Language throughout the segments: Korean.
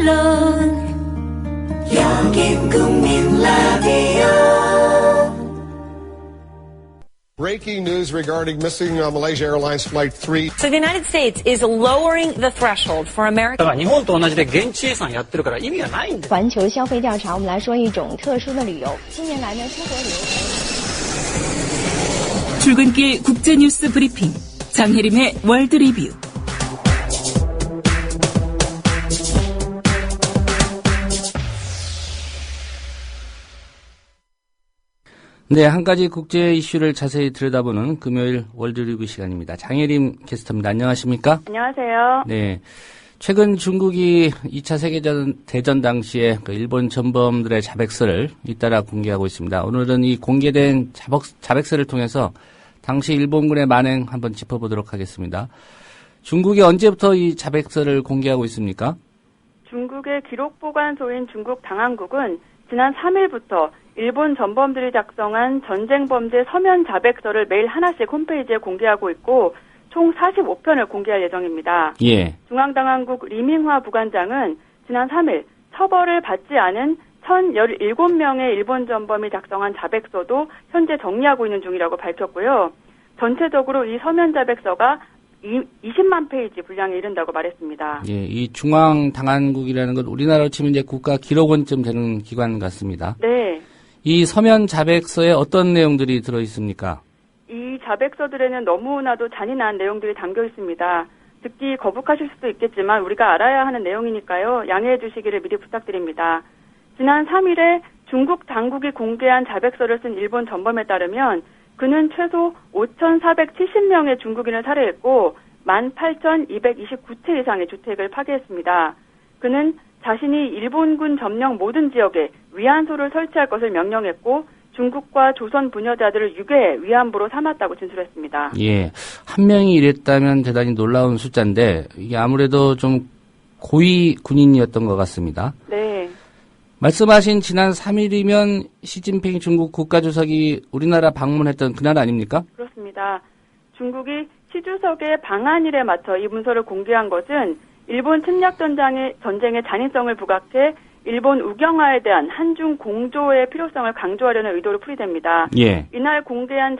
물론 여긴 국민 라디오. Breaking news regarding missing Malaysia Airlines Flight 3. So the United States is lowering the threshold for American. だから日本と同じで現地予算やってるから意味がないんだ。环球消费调查，我们来说一种特殊的旅游。近年来呢，出国旅游。 출근길 국제뉴스 브리핑 장혜림의 월드 리뷰. 네, 한 가지 국제 이슈를 자세히 들여다보는 금요일 월드 리뷰 시간입니다. 장혜림 캐스터입니다. 안녕하십니까? 안녕하세요. 네. 최근 중국이 2차 세계대전 당시에 그 일본 전범들의 자백서를 잇따라 공개하고 있습니다. 오늘은 이 공개된 자백서를 통해서 당시 일본군의 만행 한번 짚어보도록 하겠습니다. 중국이 언제부터 이 자백서를 공개하고 있습니까? 중국의 기록보관소인 중국 당한국은 지난 3일부터 일본 전범들이 작성한 전쟁범죄 서면 자백서를 매일 하나씩 홈페이지에 공개하고 있고 총 45편을 공개할 예정입니다. 예. 중앙당한국 리밍화 부관장은 지난 3일 처벌을 받지 않은 1,017명의 일본 전범이 작성한 자백서도 현재 정리하고 있는 중이라고 밝혔고요. 전체적으로 이 서면 자백서가 20만 페이지 분량에 이른다고 말했습니다. 예, 이 중앙당한국이라는 건 우리나라로 치면 이제 국가기록원쯤 되는 기관 같습니다. 네. 이 서면 자백서에 어떤 내용들이 들어 있습니까? 이 자백서들에는 너무나도 잔인한 내용들이 담겨 있습니다. 듣기 거북하실 수도 있겠지만 우리가 알아야 하는 내용이니까요. 양해해 주시기를 미리 부탁드립니다. 지난 3일에 중국 당국이 공개한 자백서를 쓴 일본 전범에 따르면 그는 최소 5,470명의 중국인을 살해했고 18,229채 이상의 주택을 파괴했습니다. 그는 자신이 일본군 점령 모든 지역에 위안소를 설치할 것을 명령했고 중국과 조선 부녀자들을 유괴해 위안부로 삼았다고 진술했습니다. 예, 한 명이 이랬다면 대단히 놀라운 숫자인데 이게 아무래도 좀 고위 군인이었던 것 같습니다. 네. 말씀하신 지난 3일이면 시진핑 중국 국가주석이 우리나라 방문했던 그날 아닙니까? 그렇습니다. 중국이 시 주석의 방한일에 맞춰 이 문서를 공개한 것은 일본 침략 전쟁의 잔인성을 부각해 일본 우경화에 대한 한중 공조의 필요성을 강조하려는 의도로 풀이됩니다. 예. 이날 공개된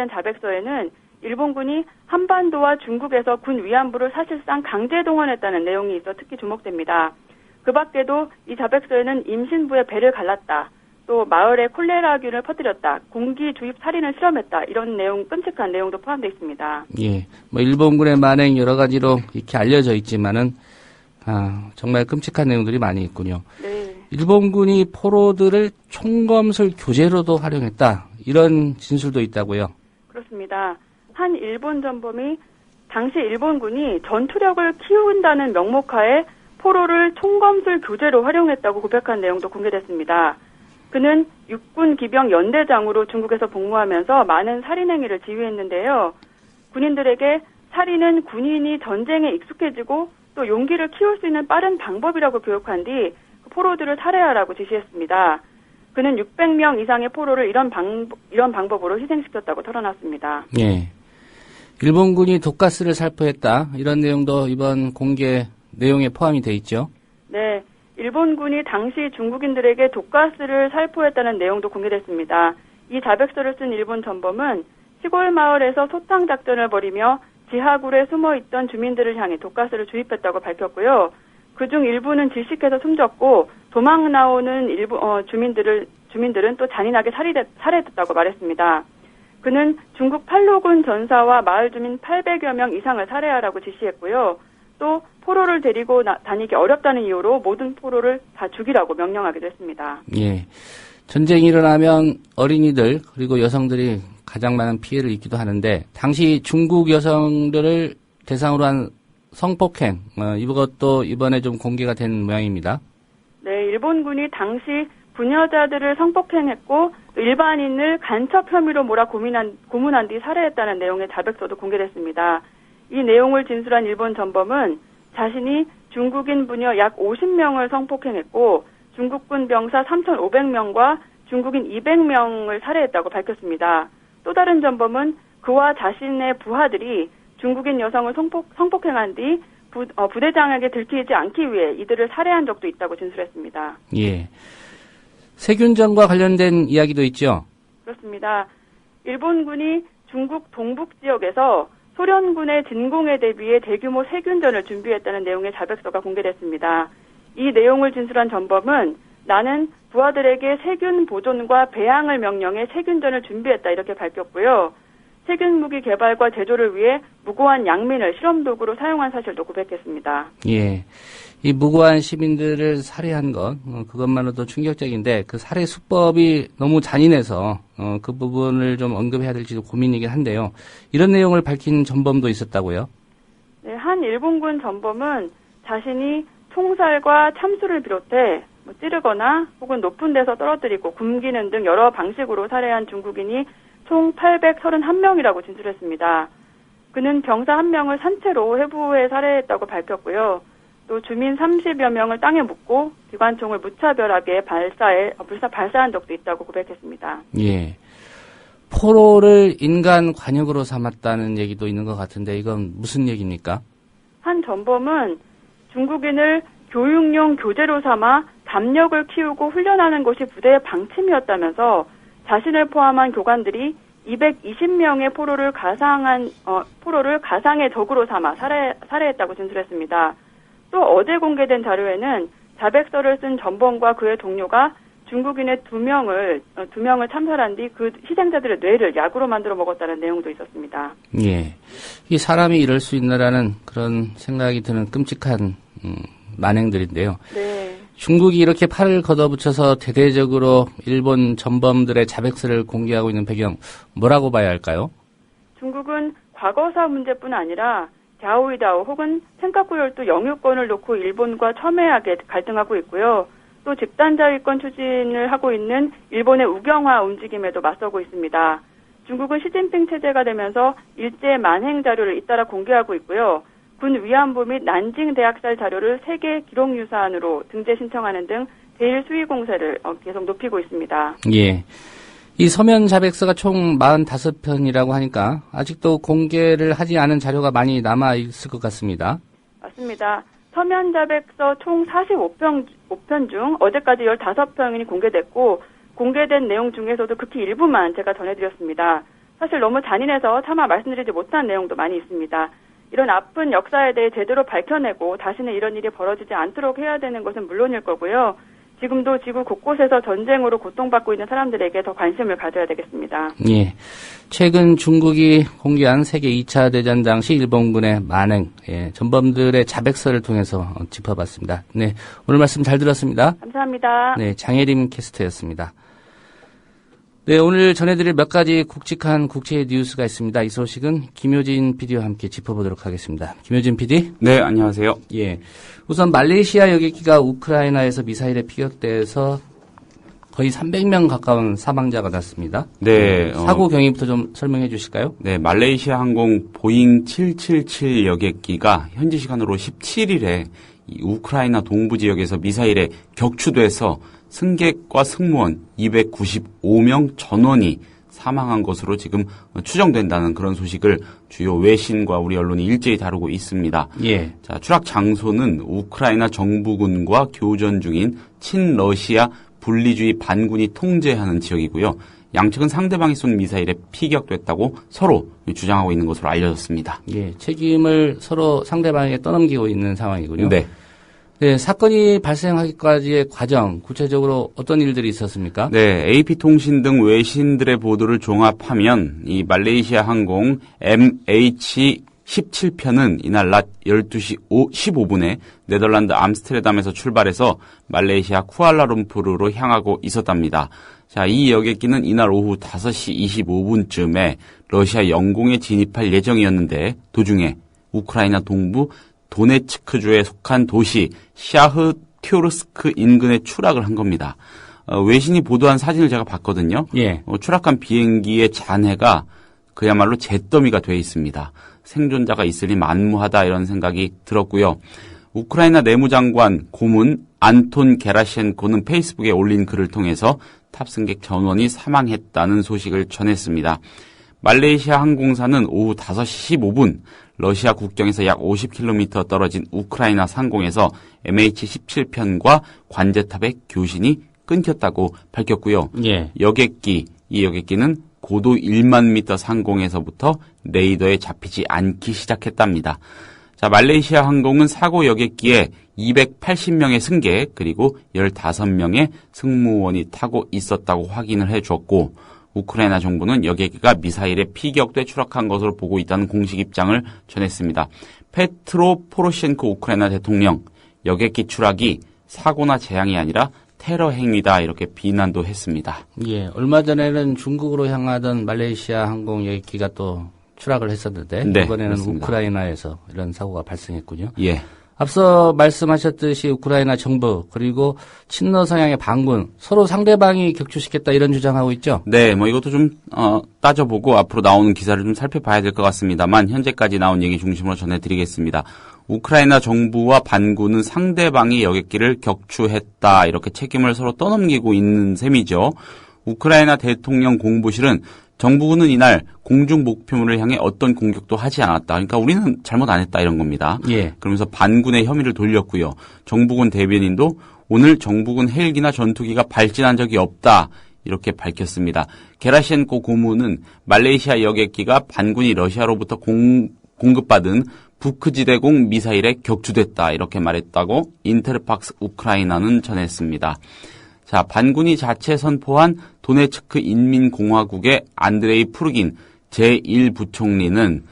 자백서에는 일본군이 한반도와 중국에서 군 위안부를 사실상 강제 동원했다는 내용이 있어 특히 주목됩니다. 그 밖에도 이 자백서에는 임신부의 배를 갈랐다, 또 마을에 콜레라균을 퍼뜨렸다, 공기 주입 살인을 실험했다, 이런 내용, 끔찍한 내용도 포함되어 있습니다. 예, 뭐 일본군의 만행 여러 가지로 이렇게 알려져 있지만은 정말 끔찍한 내용들이 많이 있군요. 네. 일본군이 포로들을 총검술 교재로도 활용했다, 이런 진술도 있다고요? 그렇습니다. 한 일본 전범이 당시 일본군이 전투력을 키운다는 명목하에 포로를 총검술 교재로 활용했다고 고백한 내용도 공개됐습니다. 그는 육군 기병 연대장으로 중국에서 복무하면서 많은 살인 행위를 지휘했는데요. 군인들에게 살인은 군인이 전쟁에 익숙해지고 또 용기를 키울 수 있는 빠른 방법이라고 교육한 뒤 포로들을 살해하라고 지시했습니다. 그는 600명 이상의 포로를 이런 방법으로 희생시켰다고 털어놨습니다. 예. 일본군이 독가스를 살포했다, 이런 내용도 이번 공개 내용에 포함이 돼 있죠? 네. 일본군이 당시 중국인들에게 독가스를 살포했다는 내용도 공개됐습니다. 이 자백서를 쓴 일본 전범은 시골 마을에서 소탕 작전을 벌이며 지하굴에 숨어있던 주민들을 향해 독가스를 주입했다고 밝혔고요. 그중 일부는 질식해서 숨졌고 도망 나오는 주민들은 또 잔인하게 살해됐다고 말했습니다. 그는 중국 팔로군 전사와 마을 주민 800여 명 이상을 살해하라고 지시했고요. 또 포로를 데리고 다니기 어렵다는 이유로 모든 포로를 다 죽이라고 명령하기도 했습니다. 예, 전쟁이 일어나면 어린이들 그리고 여성들이 가장 많은 피해를 입기도 하는데 당시 중국 여성들을 대상으로 한 성폭행, 이것도 이번에 좀 공개가 된 모양입니다. 네, 일본군이 당시 부녀자들을 성폭행했고 일반인을 간첩 혐의로 몰아 고문한 뒤 살해했다는 내용의 자백서도 공개됐습니다. 이 내용을 진술한 일본 전범은 자신이 중국인 부녀 약 50명을 성폭행했고 중국군 병사 3,500명과 중국인 200명을 살해했다고 밝혔습니다. 또 다른 전범은 그와 자신의 부하들이 중국인 여성을 성폭행한 뒤 부대장에게 들키지 않기 위해 이들을 살해한 적도 있다고 진술했습니다. 예. 세균전과 관련된 이야기도 있죠? 그렇습니다. 일본군이 중국 동북 지역에서 소련군의 진공에 대비해 대규모 세균전을 준비했다는 내용의 자백서가 공개됐습니다. 이 내용을 진술한 전범은 나는 부하들에게 세균 보존과 배양을 명령해 세균전을 준비했다 이렇게 밝혔고요. 세균 무기 개발과 제조를 위해 무고한 양민을 실험 도구로 사용한 사실도 고백했습니다. 예. 이 무고한 시민들을 살해한 것, 그것만으로도 충격적인데 그 살해 수법이 너무 잔인해서 그 부분을 좀 언급해야 될지도 고민이긴 한데요. 이런 내용을 밝힌 전범도 있었다고요? 네, 한 일본군 전범은 자신이 총살과 참수를 비롯해 찌르거나 혹은 높은 데서 떨어뜨리고 굶기는 등 여러 방식으로 살해한 중국인이 총 831명이라고 진술했습니다. 그는 병사 1명을 산채로 해부해 살해했다고 밝혔고요. 또 주민 30여 명을 땅에 묻고 기관총을 무차별하게 발사한 적도 있다고 고백했습니다. 예. 포로를 인간 관역으로 삼았다는 얘기도 있는 것 같은데 이건 무슨 얘기입니까? 한 전범은 중국인을 교육용 교재로 삼아 담력을 키우고 훈련하는 것이 부대의 방침이었다면서 자신을 포함한 교관들이 220명의 포로를 가상의 적으로 삼아 살해했다고 진술했습니다. 또 어제 공개된 자료에는 자백서를 쓴 전범과 그의 동료가 중국인의 두 명을 참살한 뒤 그 희생자들의 뇌를 약으로 만들어 먹었다는 내용도 있었습니다. 예. 이 사람이 이럴 수 있나라는 그런 생각이 드는 끔찍한 만행들인데요. 네. 중국이 이렇게 팔을 걷어붙여서 대대적으로 일본 전범들의 자백서를 공개하고 있는 배경 뭐라고 봐야 할까요? 중국은 과거사 문제뿐 아니라 갸오이다오 혹은 센카쿠 열도 영유권을 놓고 일본과 첨예하게 갈등하고 있고요. 또 집단자위권 추진을 하고 있는 일본의 우경화 움직임에도 맞서고 있습니다. 중국은 시진핑 체제가 되면서 일제 만행 자료를 잇따라 공개하고 있고요. 군 위안부 및 난징 대학살 자료를 세계 기록유산으로 등재 신청하는 등 대일 수위 공세를 계속 높이고 있습니다. 예. 이 서면 자백서가 총 45편이라고 하니까 아직도 공개를 하지 않은 자료가 많이 남아 있을 것 같습니다. 맞습니다. 서면 자백서 총 45편 중 어제까지 15편이 공개됐고 공개된 내용 중에서도 극히 일부만 제가 전해드렸습니다. 사실 너무 잔인해서 차마 말씀드리지 못한 내용도 많이 있습니다. 이런 아픈 역사에 대해 제대로 밝혀내고 다시는 이런 일이 벌어지지 않도록 해야 되는 것은 물론일 거고요. 지금도 지구 곳곳에서 전쟁으로 고통받고 있는 사람들에게 더 관심을 가져야 되겠습니다. 예. 최근 중국이 공개한 세계 2차 대전 당시 일본군의 만행, 전범들의 자백서를 통해서 짚어봤습니다. 네. 오늘 말씀 잘 들었습니다. 감사합니다. 네. 장혜림 캐스터였습니다. 네, 오늘 전해드릴 몇 가지 굵직한 국제 뉴스가 있습니다. 이 소식은 김효진 PD와 함께 짚어보도록 하겠습니다. 김효진 PD? 네, 안녕하세요. 예. 우선 말레이시아 여객기가 우크라이나에서 미사일에 피격돼서 거의 300명 가까운 사망자가 났습니다. 네. 사고 경위부터 좀 설명해 주실까요? 네, 말레이시아 항공 보잉 777 여객기가 현지 시간으로 17일에 우크라이나 동부 지역에서 미사일에 격추돼서 승객과 승무원 295명 전원이 사망한 것으로 지금 추정된다는 그런 소식을 주요 외신과 우리 언론이 일제히 다루고 있습니다. 예. 자, 추락 장소는 우크라이나 정부군과 교전 중인 친러시아 분리주의 반군이 통제하는 지역이고요. 양측은 상대방이 쏜 미사일에 피격됐다고 서로 주장하고 있는 것으로 알려졌습니다. 예, 책임을 서로 상대방에게 떠넘기고 있는 상황이군요. 네. 네, 사건이 발생하기까지의 과정, 구체적으로 어떤 일들이 있었습니까? 네, AP통신 등 외신들의 보도를 종합하면 이 말레이시아 항공 MH17편은 이날 낮 12시 15분에 네덜란드 암스테르담에서 출발해서 말레이시아 쿠알라룸푸르로 향하고 있었답니다. 자, 이 여객기는 이날 오후 5시 25분쯤에 러시아 영공에 진입할 예정이었는데 도중에 우크라이나 동부 도네츠크주에 속한 도시 샤흐티오르스크 인근에 추락을 한 겁니다. 외신이 보도한 사진을 제가 봤거든요. 예. 추락한 비행기의 잔해가 그야말로 잿더미가 돼 있습니다. 생존자가 있으니 만무하다 이런 생각이 들었고요. 우크라이나 내무장관 고문 안톤 게라셴코는 페이스북에 올린 글을 통해서 탑승객 전원이 사망했다는 소식을 전했습니다. 말레이시아 항공사는 오후 5시 15분 러시아 국경에서 약 50km 떨어진 우크라이나 상공에서 MH17편과 관제탑의 교신이 끊겼다고 밝혔고요. 예. 이 여객기는 고도 1만 미터 상공에서부터 레이더에 잡히지 않기 시작했답니다. 자, 말레이시아 항공은 사고 여객기에 280명의 승객 그리고 15명의 승무원이 타고 있었다고 확인을 해주었고 우크라이나 정부는 여객기가 미사일에 피격돼 추락한 것으로 보고 있다는 공식 입장을 전했습니다. 페트로 포로셴코 우크라이나 대통령 여객기 추락이 사고나 재앙이 아니라 테러 행위다 이렇게 비난도 했습니다. 예, 얼마 전에는 중국으로 향하던 말레이시아 항공 여객기가 또 추락을 했었는데 네, 이번에는 그렇습니다. 우크라이나에서 이런 사고가 발생했군요. 예. 앞서 말씀하셨듯이 우크라이나 정부 그리고 친러 성향의 반군 서로 상대방이 격추시켰다 이런 주장하고 있죠. 네, 뭐 이것도 좀 따져보고 앞으로 나오는 기사를 좀 살펴봐야 될 것 같습니다만 현재까지 나온 얘기 중심으로 전해드리겠습니다. 우크라이나 정부와 반군은 상대방이 여객기를 격추했다 이렇게 책임을 서로 떠넘기고 있는 셈이죠. 우크라이나 대통령 공보실은 정부군은 이날 공중 목표물을 향해 어떤 공격도 하지 않았다. 그러니까 우리는 잘못 안 했다 이런 겁니다. 예. 그러면서 반군의 혐의를 돌렸고요. 정부군 대변인도 오늘 정부군 헬기나 전투기가 발진한 적이 없다. 이렇게 밝혔습니다. 게라시엔코 고문은 말레이시아 여객기가 반군이 러시아로부터 공급받은 부크지대공 미사일에 격추됐다. 이렇게 말했다고 인테르팍스 우크라이나는 전했습니다. 자, 반군이 자체 선포한 도네츠크 인민공화국의 안드레이 푸르긴 제1부총리는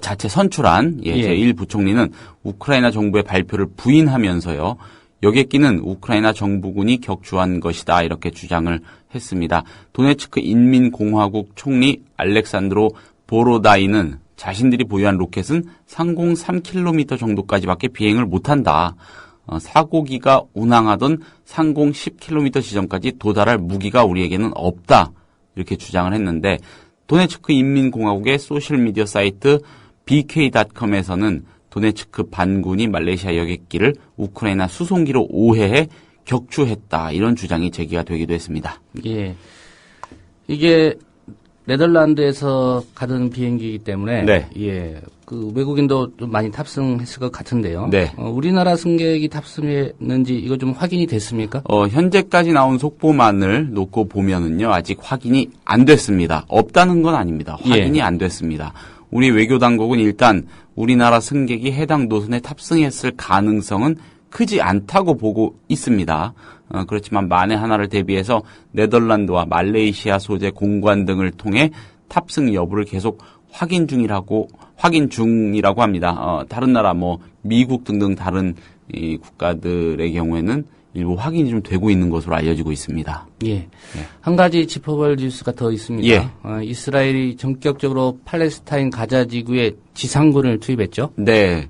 자체 선출한 제1부총리는 우크라이나 정부의 발표를 부인하면서요. 여객기는 우크라이나 정부군이 격추한 것이다 이렇게 주장을 했습니다. 도네츠크 인민공화국 총리 알렉산드로 보로다이는 자신들이 보유한 로켓은 상공 3km 정도까지밖에 비행을 못한다. 사고기가 운항하던 상공 10km 지점까지 도달할 무기가 우리에게는 없다. 이렇게 주장을 했는데 도네츠크 인민공화국의 소셜미디어 사이트 BK.com에서는 도네츠크 반군이 말레이시아 여객기를 우크라이나 수송기로 오해해 격추했다. 이런 주장이 제기가 되기도 했습니다. 예. 이게 네덜란드에서 가던 비행기이기 때문에 네. 예. 그 외국인도 좀 많이 탑승했을 것 같은데요. 네. 우리나라 승객이 탑승했는지 이거 좀 확인이 됐습니까? 현재까지 나온 속보만을 놓고 보면은요. 아직 확인이 안 됐습니다. 없다는 건 아닙니다. 확인이 안 됐습니다. 우리 외교 당국은 일단 우리나라 승객이 해당 노선에 탑승했을 가능성은 크지 않다고 보고 있습니다. 그렇지만 만에 하나를 대비해서 네덜란드와 말레이시아 소재 공관 등을 통해 탑승 여부를 계속 확인 중이라고 합니다. 다른 나라 미국 등등 다른 이 국가들의 경우에는 일부 확인이 좀 되고 있는 것으로 알려지고 있습니다. 예. 한 가지 짚어볼 뉴스가 더 있습니다. 예. 이스라엘이 전격적으로 팔레스타인 가자 지구에 지상군을 투입했죠? 네.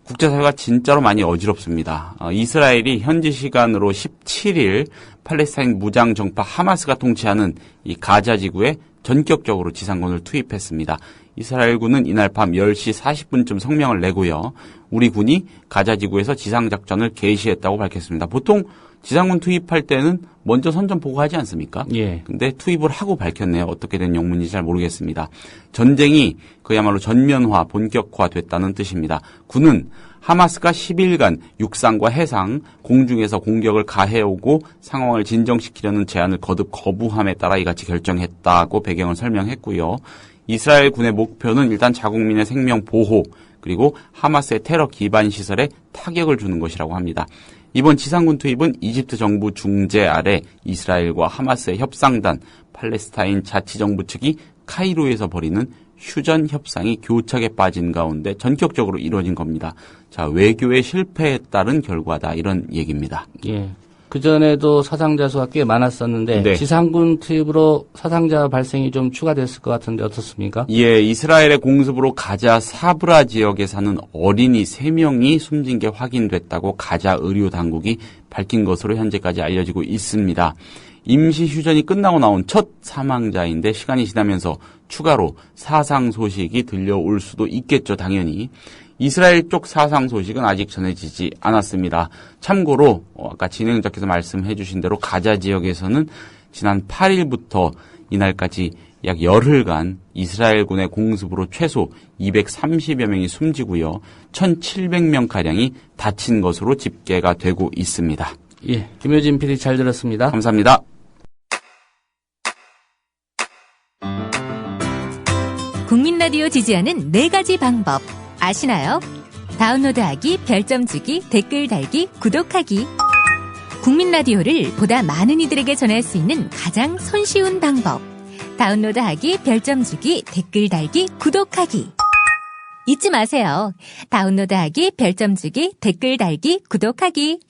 국제사회가 진짜로 많이 어지럽습니다. 이스라엘이 현지 시간으로 17일 팔레스타인 무장정파 하마스가 통치하는 이 가자 지구에 전격적으로 지상군을 투입했습니다. 이스라엘군은 이날 밤 10시 40분쯤 성명을 내고요. 우리 군이 가자 지구에서 지상작전을 개시했다고 밝혔습니다. 보통 지상군 투입할 때는 먼저 선전 보고하지 않습니까? 예. 근데 투입을 하고 밝혔네요. 어떻게 된 영문인지 잘 모르겠습니다. 전쟁이 그야말로 전면화, 본격화됐다는 뜻입니다. 군은 하마스가 10일간 육상과 해상, 공중에서 공격을 가해오고 상황을 진정시키려는 제안을 거듭 거부함에 따라 이같이 결정했다고 배경을 설명했고요. 이스라엘 군의 목표는 일단 자국민의 생명 보호, 그리고 하마스의 테러 기반 시설에 타격을 주는 것이라고 합니다. 이번 지상군 투입은 이집트 정부 중재 아래 이스라엘과 하마스의 협상단, 팔레스타인 자치정부 측이 카이로에서 벌이는 휴전 협상이 교착에 빠진 가운데 전격적으로 이루어진 겁니다. 자, 외교의 실패에 따른 결과다 이런 얘기입니다. 예. 그전에도 사상자 수가 꽤 많았었는데 네. 지상군 투입으로 사상자 발생이 좀 추가됐을 것 같은데 어떻습니까? 예, 이스라엘의 공습으로 가자 사브라 지역에 사는 어린이 3명이 숨진 게 확인됐다고 가자 의료 당국이 밝힌 것으로 현재까지 알려지고 있습니다. 임시 휴전이 끝나고 나온 첫 사망자인데 시간이 지나면서 추가로 사상 소식이 들려올 수도 있겠죠, 당연히. 이스라엘 쪽 사상 소식은 아직 전해지지 않았습니다. 참고로 아까 진행자께서 말씀해 주신 대로 가자 지역에서는 지난 8일부터 이날까지 약 열흘간 이스라엘군의 공습으로 최소 230여 명이 숨지고요. 1,700명가량이 다친 것으로 집계가 되고 있습니다. 예, 김효진 PD 잘 들었습니다. 감사합니다. 국민 라디오 지지하는 4가지 방법 아시나요? 다운로드하기, 별점 주기, 댓글 달기, 구독하기. 국민 라디오를 보다 많은 이들에게 전할 수 있는 가장 손쉬운 방법. 다운로드하기, 별점 주기, 댓글 달기, 구독하기. 잊지 마세요. 다운로드하기, 별점 주기, 댓글 달기, 구독하기.